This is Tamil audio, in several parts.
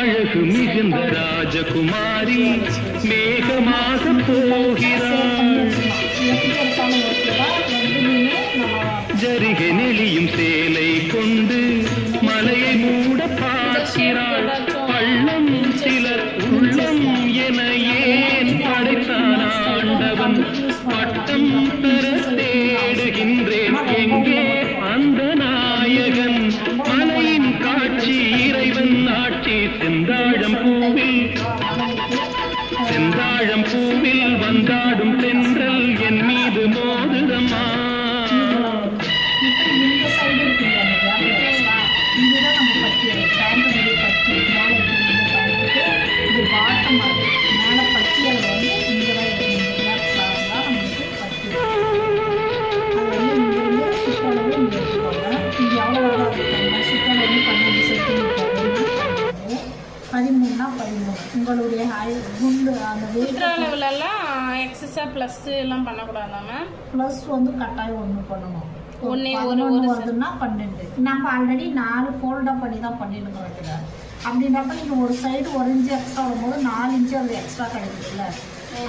அழகு மிகுந்த ராஜகுமாரி மேகமாக போகிறாள். ஜரிகை நெளியும் சேலை கொண்டு மலையை மூட பார்க்கிறாள். பள்ளம் சிலர் உள்ளம் என ஏன் படைத்தான் ஆண்டவன்? பட்டம் பெற தேடுகின்றேன் எங்கே அந்த நாயகன்? மலையின் காட்சி இறைவன் ஆட்சி. செந்தாழம் பூவில் வந்தாடும் தென்றல் என் மீது மோதுதம்மா. உங்களுடைய குண்டு அந்த லெவலெல்லாம் எக்ஸஸாக ப்ளஸ் எல்லாம் பண்ணக்கூடாதா மேம்? ப்ளஸ் வந்து கட்டாயம் ஒன்று பண்ணணும். ஒன்று வருதுன்னா 12. நம்ம ஆல்ரெடி 4 ஃபோல்டாக பண்ணி தான் பண்ணிட்டு வைக்கிறேன். அப்படின்றப்ப நீங்கள் ஒரு சைடு 1 இன்ச்சு எக்ஸ்ட்ரா வரும்போது 4 இன்ச்சு அது எக்ஸ்ட்ரா கிடைக்குதுல்ல,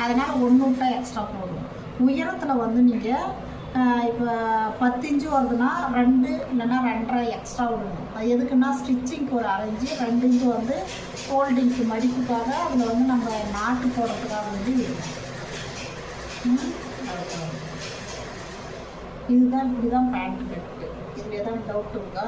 அதனால் 1 விட்டா எக்ஸ்ட்ரா போடும். உயரத்தில் வந்து நீங்கள் இப்போ 10 இன்ச்சு வருதுன்னா 2 இல்லைன்னா 2.5 எக்ஸ்ட்ரா விடணும். அது எதுக்குன்னா ஸ்டிச்சிங்க்கு ஒரு 1/2 இன்ச்சு, 2 இன்ச்சு வந்து ஃபோல்டிங்க்கு மடிப்புக்காக, அதில் வந்து நம்ம நாட்டு போடுறதுக்காக வந்து இதுதான். இப்படி தான் பேண்ட் கட்டு. இதில் எதாவது டவுட் இருக்கா?